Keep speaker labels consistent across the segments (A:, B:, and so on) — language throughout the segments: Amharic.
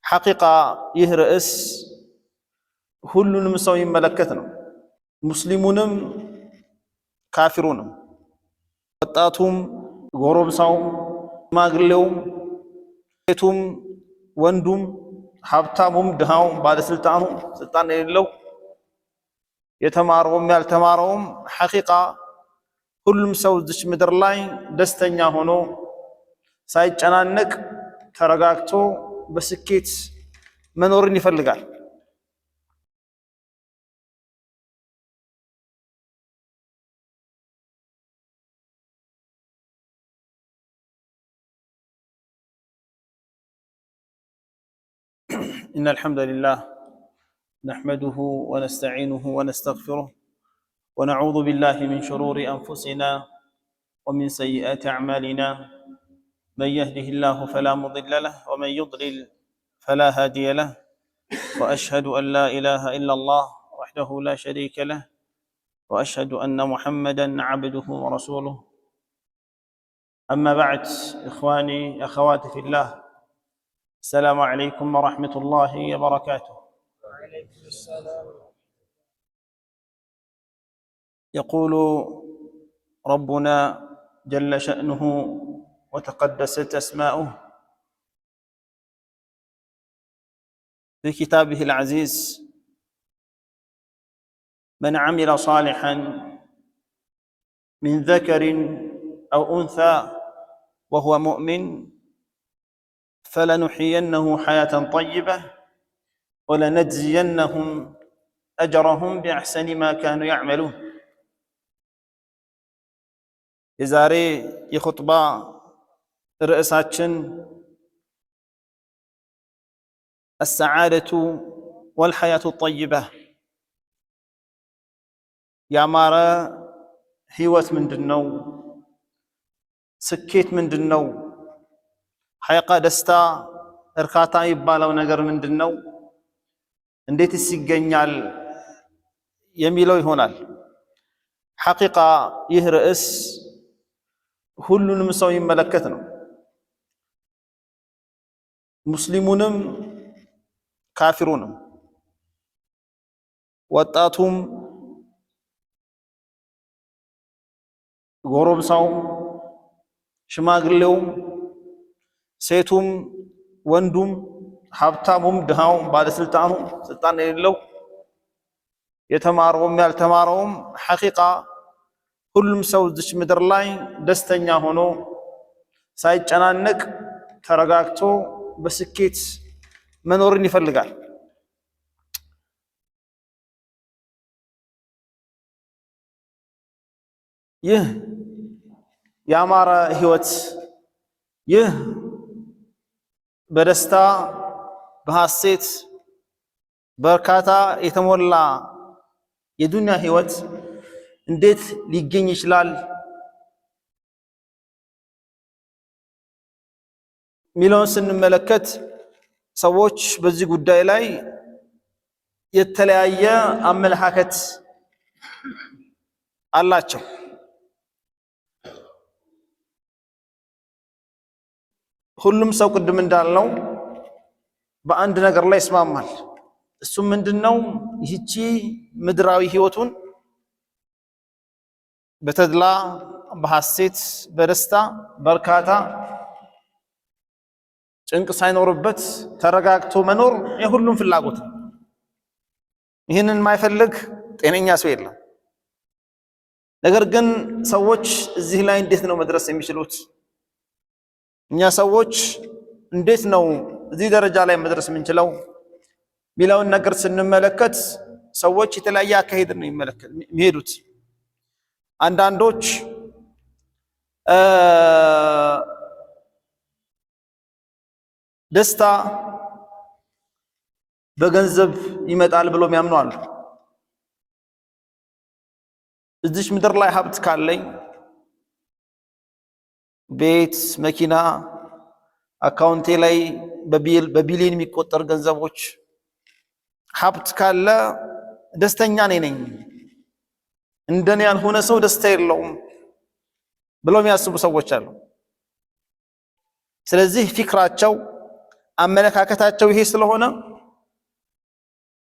A: حقيقة يهرئس ሁሉንም ሰው ይመለከት ነው። ሙስሊሙንም ካፊሩንም፣ ወጣቱም፣ ጎረምሳውም፣ ማግሌውም፣ ሴቱም፣ ወንዱም፣ ሀብታሙም፣ ድሃውም፣ ባለስልጣኑም፣ ስልጣን የሌለው የተማረውም ያልተማረውም ሐቂቃ ሁሉም ሰው እዚች ምድር ላይ ደስተኛ ሆኖ ሳይጨናነቅ ተረጋግቶ በስኬት መኖርን ይፈልጋል። إن الحمد لله نحمده ونستعينه ونستغفره ونعوذ بالله من شرور أنفسنا ومن سيئات أعمالنا من يهده الله فلا مضل له ومن يضلل فلا هادي له وأشهد أن لا إله إلا الله وحده لا شريك له وأشهد أن محمدا عبده ورسوله أما بعد إخواني أخواتي في الله السلام عليكم ورحمة الله وبركاته. وعليكم السلام. يقول ربنا جل شأنه وتقدست أسماؤه في كتابه العزيز: من عمل صالحا من ذكر أو أنثى وهو مؤمن فلنحيينه حياة طيبة ولنجزينهم أجرهم بأحسن ما كانوا يعملون. يزاري يخطبا رئيساتشن السعادة والحياة الطيبة. يا مارا هيوت من دنو سكيت من دنو حقيقة دستا እርካታ ይባለው ነገር ምንድነው? እንዴትስ ይገኛል የሚለው ይሆናል። ሐቂቃ ይህ ርዕስ ሁሉንም ሰው ይመለከት ነው። ሙስሊሙንም ካፊሩንም፣ ወጣቱም፣ ጎረምሳውም፣ ሽማግሌውም፣ ሴቱም፣ ወንዱም፣ ሀብታሙም፣ ድሃውም፣ ባለስልጣኑም፣ ስልጣን የሌለው የተማረውም ያልተማረውም ሐቂቃ ሁሉም ሰው እዚች ምድር ላይ ደስተኛ ሆኖ ሳይጨናነቅ ተረጋግቶ በስኬት መኖርን ይፈልጋል። ይህ ያማረ ህይወት፣ ይህ በደስታ በሐሴት በርካታ የተሞላ የዱንያ ህይወት እንዴት ሊገኝ ይችላል ሚሊዮን ስንመለከት ሰዎች በዚህ ጉዳይ ላይ የተለያየ አመለካከት አላቸው። ሁሉም ሰው ቅድም እንዳልነው በአንድ ነገር ላይ ይስማማል። እሱም ምንድነው? ይህቺ ምድራዊ ህይወቱን በተድላ በሐሴት በደስታ በርካታ ጭንቅ ሳይኖርበት ተረጋግቶ መኖር የሁሉም ፍላጎት ነው። ይህንን የማይፈልግ ጤነኛ ሰው የለም። ነገር ግን ሰዎች እዚህ ላይ እንዴት ነው መድረስ የሚችሉት? እኛ ሰዎች እንዴት ነው እዚህ ደረጃ ላይ መድረስ የምንችለው ሚለውን ነገር ስንመለከት ሰዎች የተለያየ አካሄድ ነው የሚሄዱት። አንዳንዶች ደስታ በገንዘብ ይመጣል ብሎ የሚያምኑ አሉ። እዚች ምድር ላይ ሀብት ካለኝ ቤት፣ መኪና፣ አካውንቴ ላይ በቢሊዮን የሚቆጠር ገንዘቦች ሀብት ካለ ደስተኛ ነኝ፣ እንደኔ ያልሆነ ሰው ደስታ የለውም ብለው የሚያስቡ ሰዎች አሉ። ስለዚህ ፊክራቸው አመለካከታቸው ይሄ ስለሆነ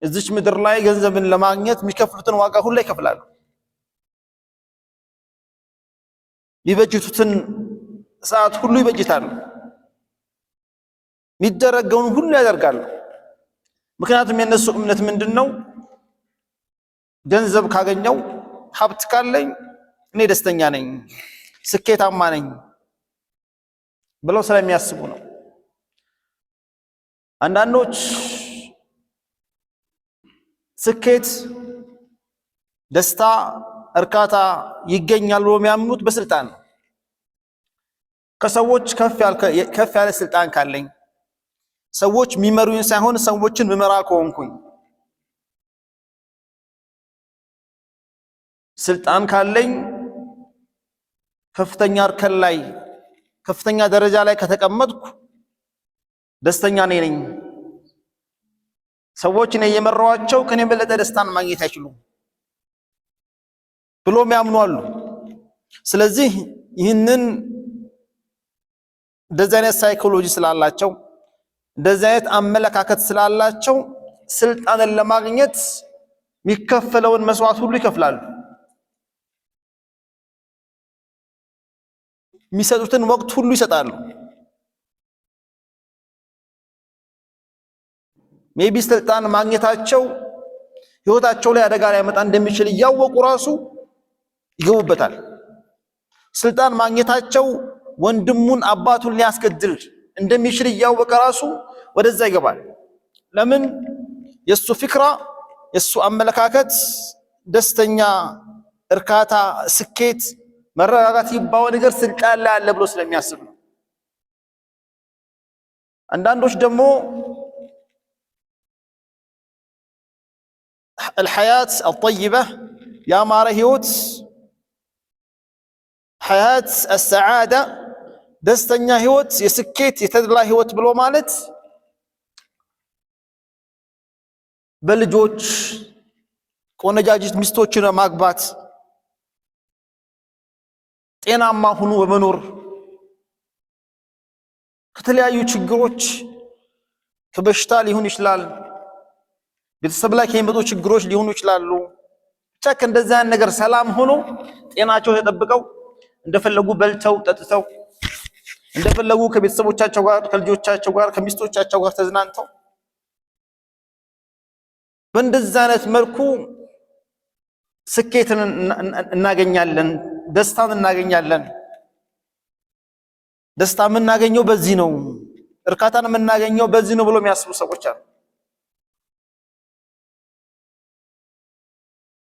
A: እዚች ምድር ላይ ገንዘብን ለማግኘት የሚከፍሉትን ዋጋ ሁሉ ይከፍላሉ። ይበጅቱትን ሰዓት ሁሉ ይበጅታሉ። የሚደረገውን ሁሉ ያደርጋሉ። ምክንያቱም የነሱ እምነት ምንድነው? ገንዘብ ካገኘው ሀብት ካለኝ እኔ ደስተኛ ነኝ፣ ስኬታማ ነኝ ብለው ስለሚያስቡ ነው። አንዳንዶች ስኬት፣ ደስታ፣ እርካታ ይገኛል ብለው የሚያምኑት በስልጣን ነው። ከሰዎች ከፍ ያለ ስልጣን ካለኝ፣ ሰዎች የሚመሩኝ ሳይሆን ሰዎችን ምመራ ከሆንኩኝ፣ ስልጣን ካለኝ፣ ከፍተኛ እርከን ላይ ከፍተኛ ደረጃ ላይ ከተቀመጥኩ ደስተኛ ነኝ። ሰዎች እኔ የመራዋቸው ከኔ በለጠ ደስታን ማግኘት አይችሉም ብሎም ያምናሉ። ስለዚህ ይህንን እንደዚህ አይነት ሳይኮሎጂ ስላላቸው፣ እንደዚህ አይነት አመለካከት ስላላቸው ስልጣንን ለማግኘት የሚከፈለውን መስዋዕት ሁሉ ይከፍላሉ። የሚሰጡትን ወቅት ሁሉ ይሰጣሉ። ሜቢ ስልጣን ማግኘታቸው ህይወታቸው ላይ አደጋ ሊያመጣ እንደሚችል እያወቁ ራሱ ይገቡበታል። ስልጣን ማግኘታቸው ወንድሙን አባቱን ሊያስገድል እንደሚችል እያወቀ ራሱ ወደዛ ይገባል። ለምን? የሱ ፍክራ የሱ አመለካከት ደስተኛ፣ እርካታ፣ ስኬት፣ መረጋጋት ይባው ነገር ስልጣን ላይ አለ ብሎ ስለሚያስብ ነው። አንዳንዶች ደግሞ الحياة الطيبة يا ماره هيوت حياة السعادة دستنيا هيوت يسكيت يتدلا هيوت بلو مالت በልጆች ቆነጃጅት ሚስቶችን ማግባት ጤናማ ሆኖ በመኖር ከተለያዩ ችግሮች ከበሽታ ሊሆን ይችላል፣ ቤተሰብ ላይ ከሚመጡ ችግሮች ሊሆኑ ይችላሉ። ብቻ ከእንደዚያ ነገር ሰላም ሆኖ ጤናቸው ተጠብቀው እንደፈለጉ በልተው ጠጥተው እንደፈለጉ ከቤተሰቦቻቸው ጋር ከልጆቻቸው ጋር ከሚስቶቻቸው ጋር ተዝናንተው በእንደዚያ አይነት መልኩ ስኬትን እናገኛለን፣ ደስታን እናገኛለን። ደስታ የምናገኘው በዚህ ነው፣ እርካታን የምናገኘው በዚህ ነው ብሎ የሚያስቡ ሰዎች አሉ።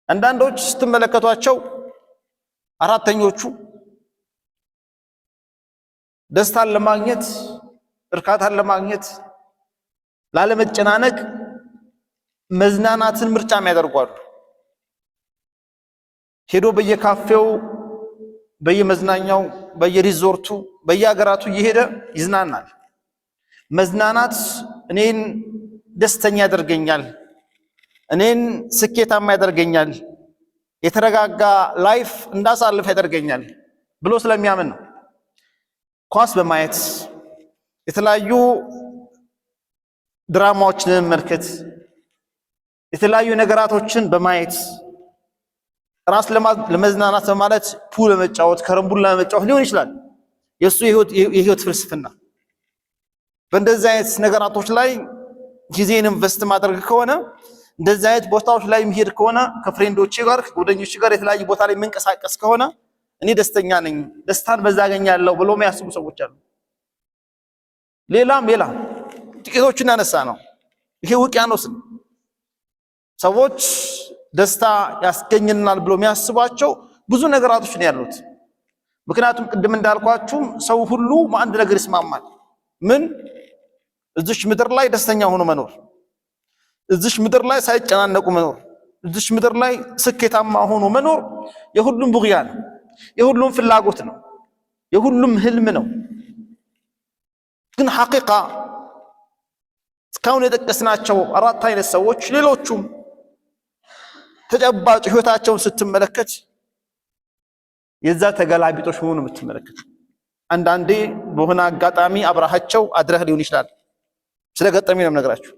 A: አንዳንዶች ስትመለከቷቸው አራተኞቹ ደስታን ለማግኘት እርካታን ለማግኘት ላለመጨናነቅ መዝናናትን ምርጫ የሚያደርጓሉ። ሄዶ በየካፌው በየመዝናኛው በየሪዞርቱ በየሀገራቱ እየሄደ ይዝናናል። መዝናናት እኔን ደስተኛ ያደርገኛል፣ እኔን ስኬታማ ያደርገኛል፣ የተረጋጋ ላይፍ እንዳሳልፍ ያደርገኛል ብሎ ስለሚያምን ነው። ኳስ በማየት የተለያዩ ድራማዎችን መመልከት፣ የተለያዩ ነገራቶችን በማየት ራስ ለመዝናናት በማለት ፑል ለመጫወት ከረምቡላ ለመጫወት ሊሆን ይችላል የሱ የህይወት ፍልስፍና። በእንደዚህ አይነት ነገራቶች ላይ ጊዜን ኢንቨስት ማድረግ ከሆነ እንደዚህ አይነት ቦታዎች ላይ የሚሄድ ከሆነ ከፍሬንዶቼ ጋር ከጓደኞቼ ጋር የተለያዩ ቦታ ላይ መንቀሳቀስ ከሆነ እኔ ደስተኛ ነኝ፣ ደስታን በዛ አገኛለሁ ብሎ የሚያስቡ ሰዎች አሉ። ሌላም ጥቂቶችን ያነሳ ነው። ይሄ ውቅያኖስ ነው። ሰዎች ደስታ ያስገኝናል ብሎ የሚያስቧቸው ብዙ ነገራቶች ነው ያሉት። ምክንያቱም ቅድም እንዳልኳችሁ ሰው ሁሉ በአንድ ነገር ይስማማል። ምን? እዚች ምድር ላይ ደስተኛ ሆኖ መኖር፣ እዚች ምድር ላይ ሳይጨናነቁ መኖር፣ እዚች ምድር ላይ ስኬታማ ሆኖ መኖር የሁሉም ቡግያ ነው፣ የሁሉም ፍላጎት ነው፣ የሁሉም ህልም ነው። ግን ሐቂቃ እስካሁን የጠቀስናቸው አራት አይነት ሰዎች ሌሎቹም ተጨባጭ ህይወታቸውን ስትመለከት የዛ ተገላቢጦሽ ሆኖ የምትመለከት። አንዳንዴ በሆነ አጋጣሚ አብራሃቸው አድረህ ሊሆን ይችላል። ስለገጠመኝ ነው የምነግራችሁ።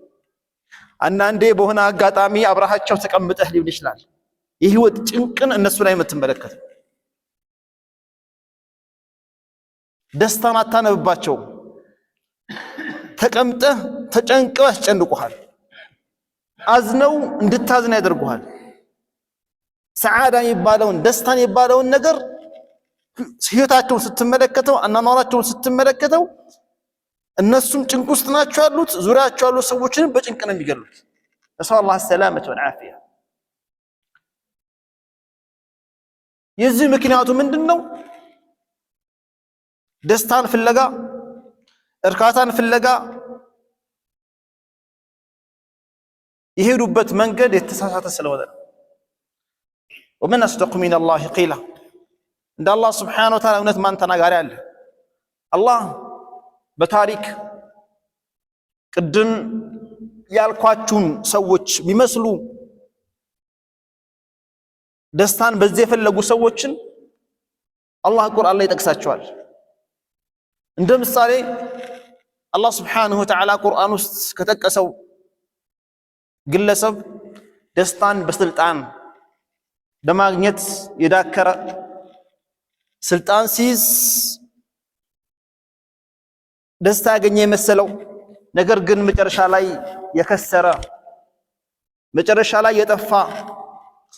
A: አንዳንዴ በሆነ አጋጣሚ አብረሃቸው ተቀምጠህ ሊሆን ይችላል የህይወት ጭንቅን እነሱ ላይ የምትመለከተው። ደስታን አታነብባቸው። ተቀምጠህ ተጨንቀው ያስጨንቁሃል። አዝነው እንድታዝን ያደርጉሃል። ሰዓዳ የሚባለውን ደስታን የሚባለውን ነገር ህይወታቸውን ስትመለከተው፣ አናኗራቸውን ስትመለከተው እነሱም ጭንቅ ውስጥ ናቸው ያሉት፣ ዙሪያቸው ያሉ ሰዎችን በጭንቅ ነው የሚገሉት። ነስአሉ ላህ ሰላመተ ወልዓፊያ። የዚህ ምክንያቱ ምንድነው? ደስታን ፍለጋ፣ እርካታን ፍለጋ የሄዱበት መንገድ የተሳሳተ ስለሆነ ነው። ወመን አስደቁ ሚነላሂ ቂላ። እንደ አላህ ሱብሓነሁ ወተዓላ እውነት ማን ተናጋሪ አለ? አላህ በታሪክ ቅድም ያልኳችሁን ሰዎች የሚመስሉ ደስታን በዚህ የፈለጉ ሰዎችን አላህ ቁርአን ላይ ይጠቅሳቸዋል። እንደ ምሳሌ አላህ ሱብሓነሁ ወተዓላ ቁርአን ውስጥ ከጠቀሰው ግለሰብ ደስታን በስልጣን ለማግኘት የዳከረ ስልጣን ሲይዝ ደስታ ያገኘ የመሰለው ነገር ግን መጨረሻ ላይ የከሰረ መጨረሻ ላይ የጠፋ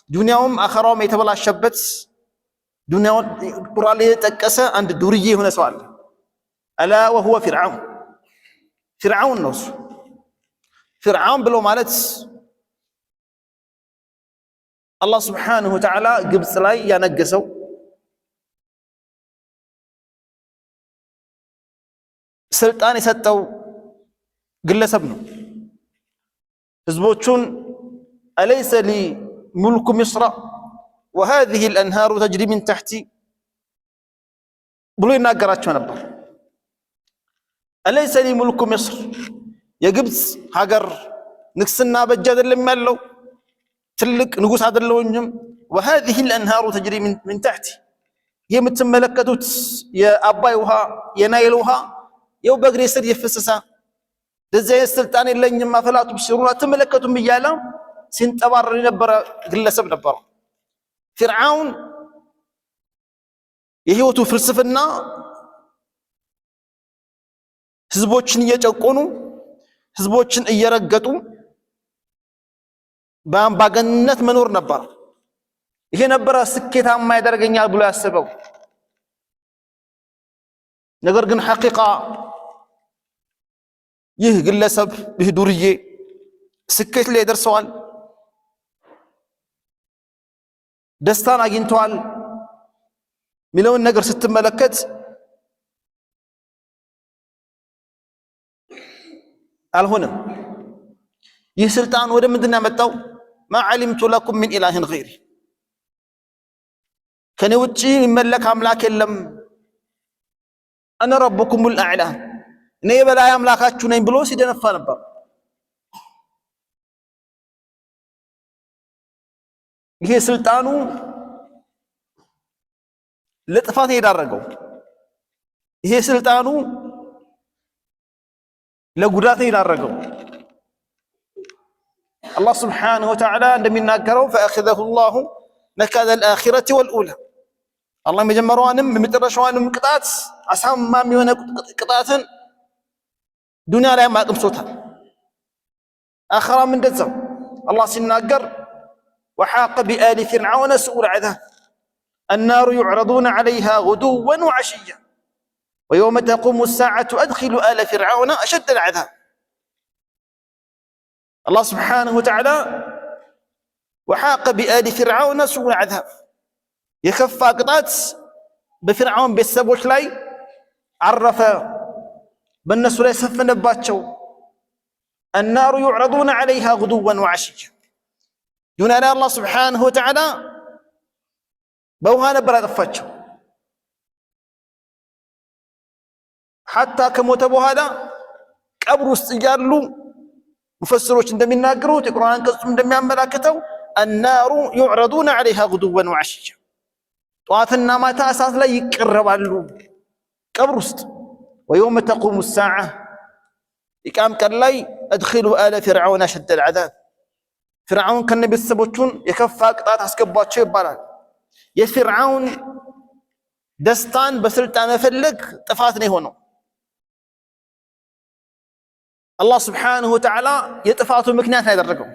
A: ዱንያውም አኸራውም የተበላሸበት ዱንያውን ቁርአን ላይ የጠቀሰ አንድ ዱርዬ የሆነ ሰው አለ። አላ ወሁወ ፊርዓውን ነው እሱ። ፊርዓውን ብሎ ማለት አላህ ሱብሓነሁ ወተዓላ ግብፅ ላይ ያነገሰው ስልጣን የሰጠው ግለሰብ ነው። ህዝቦቹን አለይሰ ሊ ሙልኩ ሚስራ ወሃዚሂ አልአንሃሩ ተጅሪ ሚን ተሕቲ ብሎ ይናገራቸው ነበር። አለይሰ ሊ ሙልኩ ሚስር፣ የግብፅ ሀገር ንግስና በእጅ አይደለም ያለው፣ ትልቅ ንጉስ አይደለሁኝም። ወሃዚሂ አልአንሃሩ ተጅሪ ሚን ተሕቲ፣ የምትመለከቱት የአባይ ውሃ የናይል ውሃ የው በእግሬ ስር የፈሰሰ እንደዚህ አይነት ስልጣን የለኝም፣ አፈላ ቱብሲሩን አትመለከቱም እያለ ሲንጠባረር የነበረ ግለሰብ ነበር። ፊርዓውን የህይወቱ ፍልስፍና ህዝቦችን እየጨቆኑ ህዝቦችን እየረገጡ በአምባገነንነት መኖር ነበር። ይሄ ነበረ ስኬታማ ያደርገኛል ብሎ ያሰበው። ነገር ግን ሐቂቃ ይህ ግለሰብ ይህ ዱርዬ ስኬት ላይ ደርሰዋል፣ ደስታን አግኝተዋል ሚለውን ነገር ስትመለከት አልሆነም። ይህ ስልጣን ወደ ምንድን ያመጣው? ማ ዓሊምቱ ለኩም ሚን ኢላሂን ገይሪ፣ ከኔ ውጪ የሚመለክ አምላክ የለም፣ አነ ረቡኩሙል አዕላ፣ እኔ የበላይ አምላካችሁ ነኝ ብሎ ሲደነፋ ነበር። ይሄ ስልጣኑ ለጥፋት የዳረገው፣ ይሄ ስልጣኑ ለጉዳት የዳረገው። አላህ ስብሓነሁ ወተዓላ እንደሚናገረው ፈአኸዘሁ ላሁ ነካለ አልአኺረቲ ወልኡላ፣ አላህ የመጀመሪያዋንም የመጨረሻዋንም ቅጣት አሳማሚ የሆነ ቅጣትን ዱንያ ላይ አቅምሶታል። አኸራም እንደዛው አላህ ሲናገር ወሓቀ ቢአሊ ፊርዓውነ ሱኡል ዐዛብ አናሩ ዩዕረዱነ ዐለይሃ ጉዱወን ወዐሽያ ወየውመ ተቁሙ ሰዓቱ አድኺሉ አለ ፊርዓውነ አሸደል ዐዛብ። አላህ ስብሓነሁ ወተዓላ ወሓቀ ቢአሊ ፊርዓውነ ሱኡል ዐዛብ፣ የከፋ ቅጣት በፊርዓውን ቤተሰቦች ላይ አረፈ፣ በእነሱ ላይ ሰፈነባቸው። አናሩ ዩዕረዱነ ዐለይሃ ጉዱወን ወዐሽያ፣ ዱንያ ላይ አላህ ስብሓነሁ ወተዓላ በውሃ ነበር ያጠፋቸው። ሐታ ከሞተ በኋላ ቀብር ውስጥ እያሉ ሙፈስሮች እንደሚናገሩት የቁርአን አንቀጹም እንደሚያመላክተው አናሩ ዩዕረዱነ ዐለይሃ ጉዱወን ወዐሽያ፣ ጠዋትና ማታ እሳት ላይ ይቀረባሉ ቀብር ውስጥ። ወየውመ ተቁሙ ሰዓ፣ የቂያም ቀን ላይ አድኺሉ አለ ፊርዓውን አሸደ العذاب ፊርዓውን ከነቤተሰቦቹን የከፋ ቅጣት አስገቧቸው ይባላል። የፊርዓውን ደስታን በስልጣን መፈለግ ጥፋት ነው የሆነው። አላህ ስብሓንሁ ወተዓላ የጥፋቱ ምክንያት ያደረገው